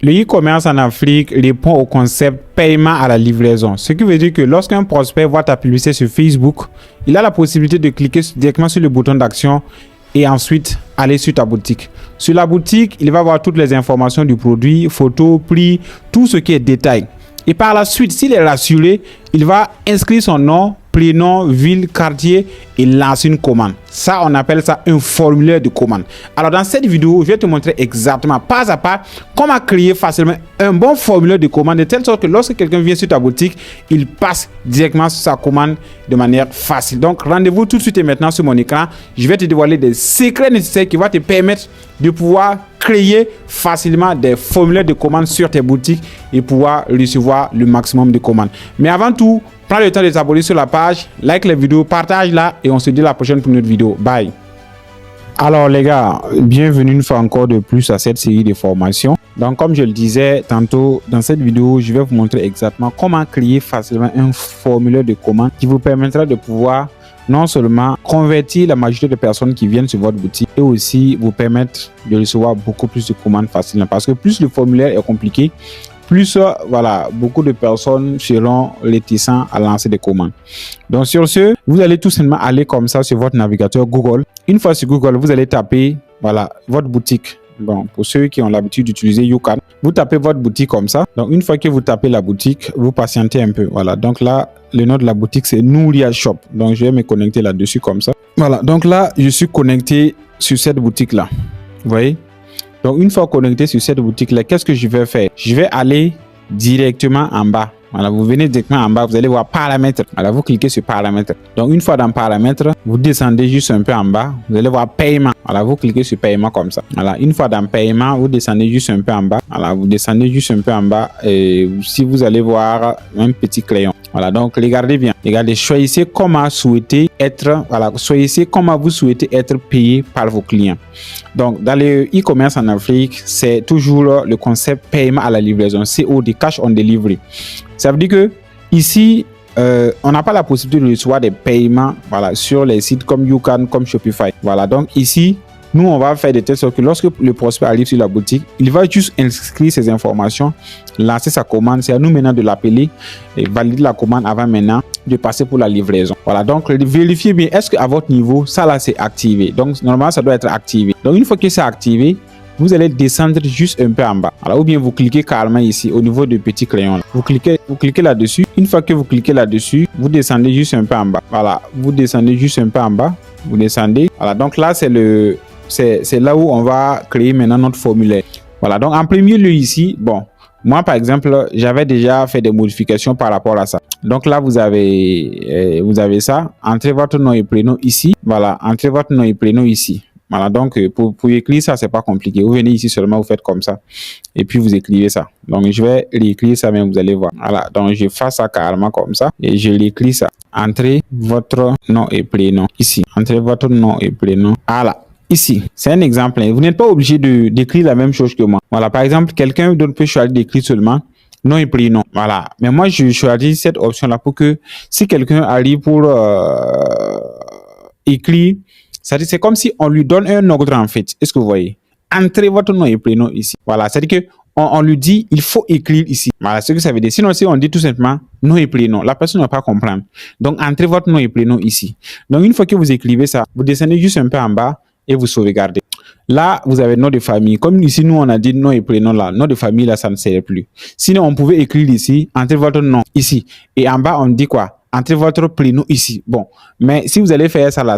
Le e-commerce en Afrique répond au concept paiement à la livraison. Ce qui veut dire que lorsqu'un prospect voit ta publicité sur Facebook, il a la possibilité de cliquer directement sur le bouton d'action et ensuite aller sur ta boutique. Sur la boutique, il va voir toutes les informations du produit, photos, prix, tout ce qui est détail. Et par la suite, s'il est rassuré, il va inscrire son nom, prénom, ville, quartier et lancer une commande. Ça, on appelle ça un formulaire de commande. Alors, dans cette vidéo, je vais te montrer exactement, pas à pas, comment créer facilement un bon formulaire de commande de telle sorte que lorsque quelqu'un vient sur ta boutique, il passe directement sur sa commande de manière facile. Donc, rendez-vous tout de suite et maintenant sur mon écran. Je vais te dévoiler des secrets nécessaires qui vont te permettre de pouvoir créer facilement des formulaires de commande sur tes boutiques et pouvoir recevoir le maximum de commandes. Mais avant tout, prends le temps de t'abonner sur la page, like la vidéo, partage-la et on se dit à la prochaine pour une autre vidéo. Bye. Alors les gars, bienvenue une fois encore de plus à cette série de formations. Donc comme je le disais tantôt, dans cette vidéo, je vais vous montrer exactement comment créer facilement un formulaire de commande qui vous permettra de pouvoir non seulement convertir la majorité de personnes qui viennent sur votre boutique et aussi vous permettre de recevoir beaucoup plus de commandes facilement. Parce que plus le formulaire est compliqué, plus voilà, beaucoup de personnes seront réticents à lancer des commandes. Donc sur ce, vous allez tout simplement aller comme ça sur votre navigateur Google. Une fois sur Google, vous allez taper voilà, votre boutique. Bon, pour ceux qui ont l'habitude d'utiliser YouCan, vous tapez votre boutique comme ça. Donc une fois que vous tapez la boutique, vous patientez un peu. Voilà, donc là, le nom de la boutique c'est Nouria Shop. Donc je vais me connecter là-dessus comme ça. Voilà, donc là, je suis connecté sur cette boutique-là. Vous voyez? Donc une fois connecté sur cette boutique-là, qu'est-ce que je vais faire? Je vais aller directement en bas. Voilà, vous venez directement en bas, vous allez voir paramètres. Voilà, vous cliquez sur paramètres. Donc une fois dans paramètres, vous descendez juste un peu en bas, vous allez voir paiement. Voilà, vous cliquez sur paiement comme ça. Voilà, une fois dans paiement, vous descendez juste un peu en bas. Voilà, vous descendez juste un peu en bas et si vous allez voir un petit crayon. Voilà, donc regardez bien. Regardez, choisissez comment souhaitez être, voilà, choisissez comment vous souhaitez être payé par vos clients. Donc, dans le e-commerce en Afrique, c'est toujours le concept paiement à la livraison, COD, Cash on Delivery. Ça veut dire que ici, on n'a pas la possibilité de recevoir des paiements voilà, sur les sites comme YouCan, comme Shopify. Voilà, donc ici, nous, on va faire de telle sorte que lorsque le prospect arrive sur la boutique, il va juste inscrire ses informations, lancer sa commande. C'est à nous maintenant de l'appeler et valider la commande avant maintenant de passer pour la livraison. Voilà, donc vérifiez bien, est-ce qu'à votre niveau, ça là, c'est activé. Donc, normalement, ça doit être activé. Donc, une fois que c'est activé, vous allez descendre juste un peu en bas. Voilà, ou bien vous cliquez carrément ici au niveau du petit crayon. Là. Vous cliquez là-dessus. Une fois que vous cliquez là-dessus, vous descendez juste un peu en bas. Voilà, vous descendez juste un peu en bas. Vous descendez. Voilà, donc là, c'est là où on va créer maintenant notre formulaire. Voilà, donc en premier lieu ici, bon, moi par exemple, j'avais déjà fait des modifications par rapport à ça. Donc là, vous avez ça. Entrez votre nom et prénom ici. Voilà, entrez votre nom et prénom ici. Voilà, donc pour écrire ça, c'est pas compliqué. Vous venez ici seulement, vous faites comme ça. Et puis vous écrivez ça. Donc je vais réécrire ça, mais vous allez voir. Voilà, donc je fais ça carrément comme ça. Et je réécris ça. Entrez votre nom et prénom ici. Entrez votre nom et prénom. Voilà. Ici, c'est un exemple. Vous n'êtes pas obligé d'écrire la même chose que moi. Voilà, par exemple, quelqu'un d'autre peut choisir d'écrire seulement nom et prénom. Voilà. Mais moi, je choisis cette option-là pour que si quelqu'un arrive pour écrire, c'est comme si on lui donne un ordre en fait. Est-ce que vous voyez? Entrez votre nom et prénom ici. Voilà, c'est-à-dire que on lui dit il faut écrire ici. Voilà ce que ça veut dire. Sinon, si on dit tout simplement nom et prénom, la personne ne va pas comprendre. Donc, entrez votre nom et prénom ici. Donc, une fois que vous écrivez ça, vous descendez juste un peu en bas et vous sauvegardez. Là, vous avez nom de famille. Comme ici, nous, on a dit nom et prénom là. Nom de famille là, ça ne sert plus. Sinon, on pouvait écrire ici, entrez votre nom ici. Et en bas, on dit quoi? Entrez votre prénom ici. Bon, mais si vous allez faire ça là,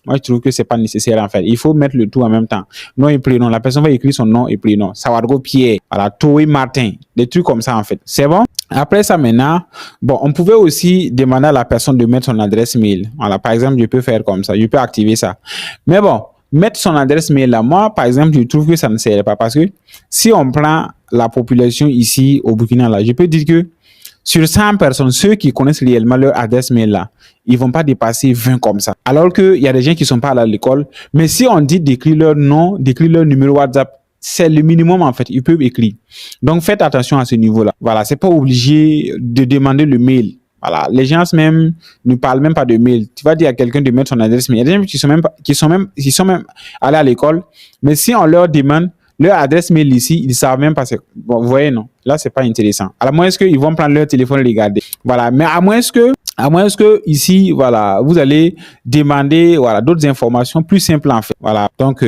moi je trouve que c'est pas nécessaire en fait. Il faut mettre le tout en même temps. Nom et prénom. La personne va écrire son nom et prénom. Sawargo Pierre, voilà, Toé Martin, des trucs comme ça en fait. C'est bon. Après ça maintenant, bon, on pouvait aussi demander à la personne de mettre son adresse mail. Voilà, par exemple, je peux faire comme ça. Je peux activer ça. Mais bon, mettre son adresse mail là, moi par exemple, je trouve que ça ne sert pas parce que si on prend la population ici au Burkina là, je peux dire que sur 100 personnes, ceux qui connaissent réellement leur adresse mail là, ils vont pas dépasser 20 comme ça. Alors qu'il y a des gens qui sont pas à l'école, mais si on dit d'écrire leur nom, d'écrire leur numéro WhatsApp, c'est le minimum en fait, ils peuvent écrire. Donc faites attention à ce niveau-là. Voilà, c'est pas obligé de demander le mail. Voilà, les gens même ne parlent même pas de mail. Tu vas dire à quelqu'un de mettre son adresse mail. Il y a des gens qui sont même allés à l'école, mais si on leur demande leur adresse mail ici, ils ne savent même pas. Bon, vous voyez, non? Là, c'est pas intéressant. À moins qu'ils vont prendre leur téléphone et regarder. Voilà. Mais à moins que ici, voilà, vous allez demander, voilà, d'autres informations plus simples en fait. Voilà. Donc,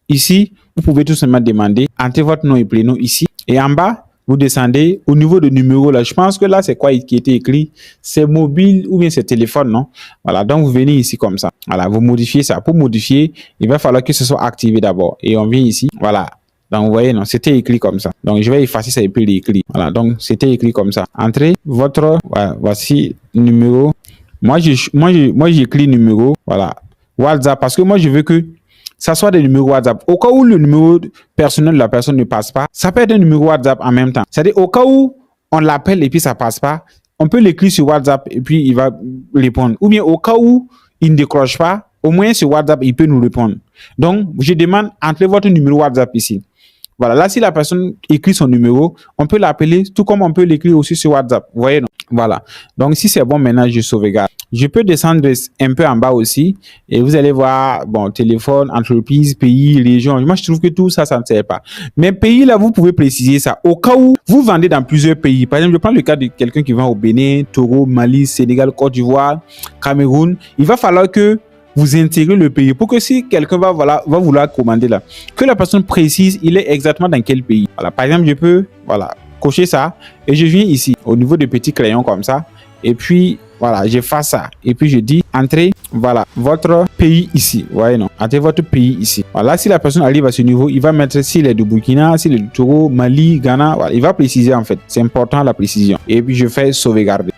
ici, vous pouvez tout simplement demander, entrez votre nom et prénom ici. Et en bas, vous descendez au niveau de numéro là. Je pense que là, c'est quoi qui était écrit? C'est mobile ou bien c'est téléphone, non? Voilà. Donc, vous venez ici comme ça. Voilà. Vous modifiez ça. Pour modifier, il va falloir que ce soit activé d'abord. Et on vient ici. Voilà. Donc, vous voyez, non, c'était écrit comme ça. Donc, je vais effacer ça et puis l'écrire. Voilà. Donc, c'était écrit comme ça. Entrez votre, voilà, voici numéro. Moi, j'écris numéro. Voilà. WhatsApp. Parce que moi, je veux que ça soit des numéros WhatsApp. Au cas où le numéro personnel de la personne ne passe pas, ça peut être un numéro WhatsApp en même temps. C'est-à-dire, au cas où on l'appelle et puis ça passe pas, on peut l'écrire sur WhatsApp et puis il va répondre. Ou bien, au cas où il ne décroche pas, au moins sur WhatsApp, il peut nous répondre. Donc, je demande, entrez votre numéro WhatsApp ici. Voilà, là, si la personne écrit son numéro, on peut l'appeler, tout comme on peut l'écrire aussi sur WhatsApp. Vous voyez, non? Voilà. Donc, si c'est bon, maintenant, je sauvegarde. Je peux descendre un peu en bas aussi et vous allez voir, bon, téléphone, entreprise, pays, région. Moi, je trouve que tout ça, ça ne sert pas. Mais pays, là, vous pouvez préciser ça. Au cas où vous vendez dans plusieurs pays. Par exemple, je prends le cas de quelqu'un qui vend au Bénin, Togo, Mali, Sénégal, Côte d'Ivoire, Cameroun. Il va falloir que vous intégrez le pays pour que si quelqu'un va vouloir commander là, que la personne précise, il est exactement dans quel pays. Voilà, par exemple, je peux, voilà, cocher ça et je viens ici au niveau de petits crayons comme ça et puis voilà, j'efface ça et puis je dis entrez, voilà, votre pays ici. Vous voyez, non, entrez votre pays ici. Voilà, si la personne arrive à ce niveau, il va mettre s'il est du Burkina, s'il est du Togo, Mali, Ghana, voilà, il va préciser en fait. C'est important la précision. Et puis je fais sauvegarder.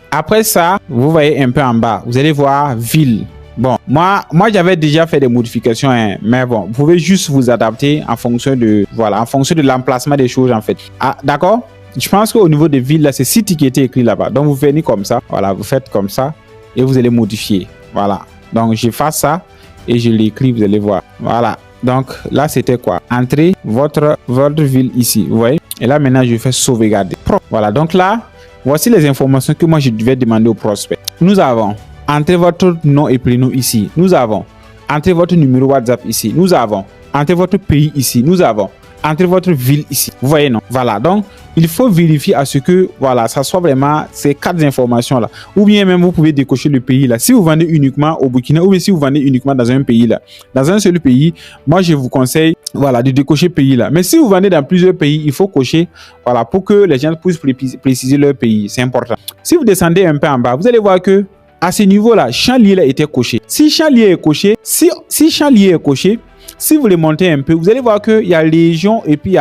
Après ça, vous voyez un peu en bas, vous allez voir ville. Bon, moi j'avais déjà fait des modifications, hein, mais bon, vous pouvez juste vous adapter en fonction de, voilà, en fonction de l'emplacement des choses en fait. Ah, d'accord? Je pense qu'au niveau des villes, là, c'est City qui était écrit là-bas. Donc, vous venez comme ça, voilà, vous faites comme ça et vous allez modifier. Voilà. Donc, j'efface ça et je l'écris, vous allez voir. Voilà. Donc, là, c'était quoi? Entrez votre ville ici, vous voyez? Et là, maintenant, je fais sauvegarder. Voilà. Donc là, voici les informations que moi, je devais demander au prospect. Nous avons entrez votre nom et prénom ici. Nous avons entrez votre numéro WhatsApp ici. Nous avons entrez votre pays ici. Nous avons entrez votre ville ici. Vous voyez, non? Voilà. Donc, il faut vérifier à ce que, voilà, ça soit vraiment ces 4 informations-là. Ou bien même, vous pouvez décocher le pays là. Si vous vendez uniquement au Burkina ou bien si vous vendez uniquement dans un pays là, dans un seul pays, moi, je vous conseille, voilà, de décocher pays là. Mais si vous vendez dans plusieurs pays, il faut cocher, voilà, pour que les gens puissent préciser leur pays. C'est important. Si vous descendez un peu en bas, vous allez voir que à ce niveau-là, champ lié là était coché. Si champ lié est coché, si champ lié est coché, si vous le montez un peu, vous allez voir qu'il y a région et puis il y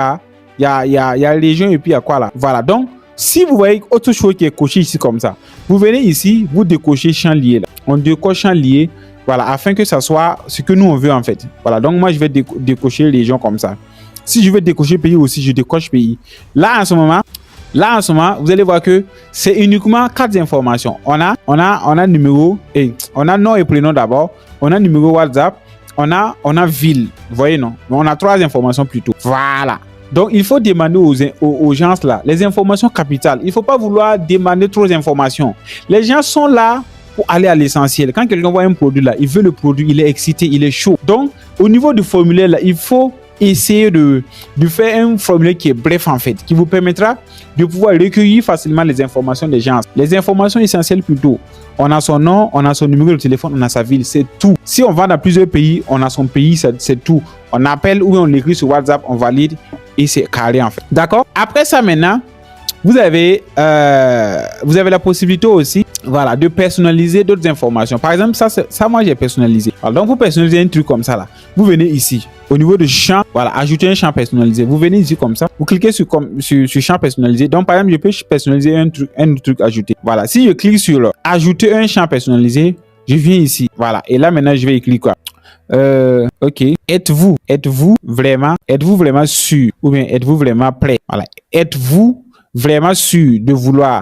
a région et puis il y a quoi là. Voilà. Donc, si vous voyez autre chose qui est coché ici comme ça, vous venez ici, vous décochez champ lié là. On décoche champ lié, voilà, afin que ça soit ce que nous on veut en fait. Voilà. Donc, moi, je vais décocher région comme ça. Si je veux décocher pays aussi, je décoche pays. Là, en ce moment, vous allez voir que c'est uniquement 4 informations. On a numéro et on a nom et prénom d'abord. On a numéro WhatsApp. On a ville. Vous voyez, non? On a 3 informations plutôt. Voilà. Donc, il faut demander aux gens là les informations capitales. Il ne faut pas vouloir demander trop d'informations. Les gens sont là pour aller à l'essentiel. Quand quelqu'un voit un produit là, il veut le produit, il est excité, il est chaud. Donc, au niveau du formulaire là, il faut essayer de faire un formulaire qui est bref en fait, qui vous permettra de pouvoir recueillir facilement les informations des gens. Les informations essentielles plutôt. On a son nom, on a son numéro de téléphone, on a sa ville, c'est tout. Si on va dans plusieurs pays, on a son pays, c'est tout. On appelle ou on l'écrit sur WhatsApp, on valide et c'est carré en fait. D'accord? Après ça maintenant, vous avez la possibilité aussi, voilà, de personnaliser d'autres informations. Par exemple, ça moi j'ai personnalisé. Alors, donc vous personnalisez un truc comme ça là. Vous venez ici, au niveau de champ, voilà, ajouter un champ personnalisé. Vous venez ici comme ça, vous cliquez sur champ personnalisé. Donc par exemple, je peux personnaliser un truc ajouté. Voilà, si je clique sur ajouter un champ personnalisé, je viens ici. Voilà, et là maintenant je vais écrire quoi? Ok. Êtes-vous vraiment sûr ou bien êtes-vous vraiment prêt? Voilà, êtes-vous vraiment sûr de vouloir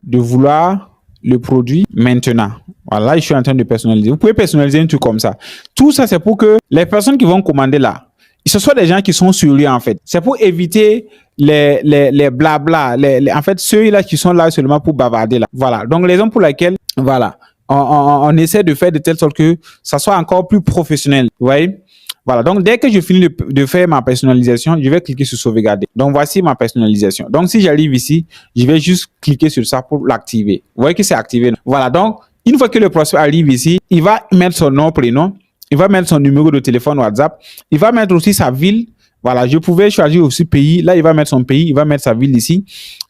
le produit maintenant? Voilà, je suis en train de personnaliser. Vous pouvez personnaliser un truc comme ça. Tout ça, c'est pour que les personnes qui vont commander là, ce soit des gens qui sont sérieux en fait. C'est pour éviter les blabla, en fait, ceux-là qui sont là seulement pour bavarder là. Voilà. Donc, les raisons pour lesquelles, voilà, on essaie de faire de telle sorte que ça soit encore plus professionnel. Vous voyez? Voilà, donc dès que je finis de faire ma personnalisation, je vais cliquer sur sauvegarder. Donc voici ma personnalisation. Donc si j'arrive ici, je vais juste cliquer sur ça pour l'activer. Vous voyez que c'est activé. Voilà, donc une fois que le prospect arrive ici, il va mettre son nom, prénom, il va mettre son numéro de téléphone WhatsApp, il va mettre aussi sa ville. Voilà, je pouvais choisir aussi pays. Là, il va mettre son pays, il va mettre sa ville ici.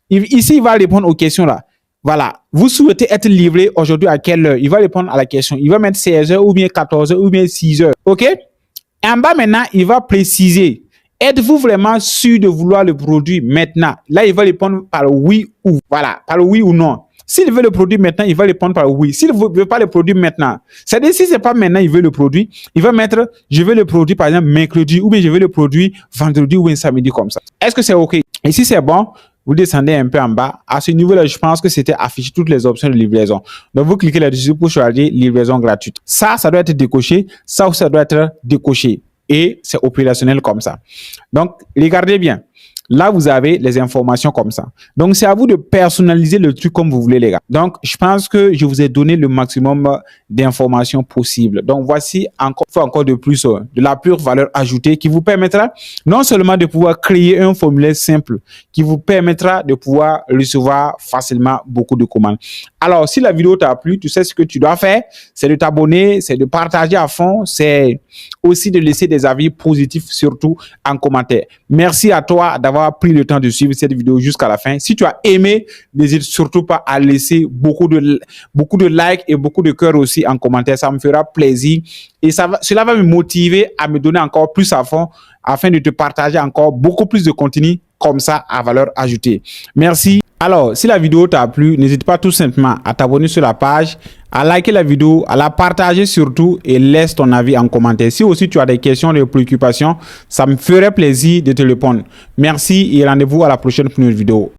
Ici, il va répondre aux questions là. Voilà, vous souhaitez être livré aujourd'hui à quelle heure? Il va répondre à la question. Il va mettre 16 heures ou bien 14 heures ou bien 6 heures. OK? Et en bas maintenant, il va préciser. Êtes-vous vraiment sûr de vouloir le produit maintenant? Là, il va répondre par oui ou voilà, par oui ou non. S'il veut le produit maintenant, il va répondre par oui. S'il ne veut pas le produit maintenant, c'est-à-dire si c'est pas maintenant, il veut le produit, il va mettre je veux le produit par exemple mercredi ou bien je veux le produit vendredi ou bien samedi comme ça. Est-ce que c'est OK? Et si c'est bon, vous descendez un peu en bas. À ce niveau-là, je pense que c'était affiché toutes les options de livraison. Donc, vous cliquez là-dessus pour choisir livraison gratuite. Ça doit être décoché. Ça doit être décoché. Et c'est opérationnel comme ça. Donc, regardez bien. Là, vous avez les informations comme ça. Donc, c'est à vous de personnaliser le truc comme vous voulez, les gars. Donc, je pense que je vous ai donné le maximum d'informations possibles. Donc, voici encore de plus de la pure valeur ajoutée qui vous permettra non seulement de pouvoir créer un formulaire simple, qui vous permettra de pouvoir recevoir facilement beaucoup de commandes. Alors, si la vidéo t'a plu, tu sais ce que tu dois faire, c'est de t'abonner, c'est de partager à fond, c'est aussi de laisser des avis positifs, surtout en commentaire. Merci à toi d'avoir pris le temps de suivre cette vidéo jusqu'à la fin. Si tu as aimé, n'hésite surtout pas à laisser beaucoup de likes et beaucoup de cœurs aussi en commentaire. Ça me fera plaisir et cela va me motiver à me donner encore plus à fond afin de te partager encore beaucoup plus de contenu comme ça à valeur ajoutée. Merci. Alors, si la vidéo t'a plu, n'hésite pas tout simplement à t'abonner sur la page, à liker la vidéo, à la partager surtout et laisse ton avis en commentaire. Si aussi tu as des questions, des préoccupations, ça me ferait plaisir de te répondre. Merci et rendez-vous à la prochaine pour une vidéo.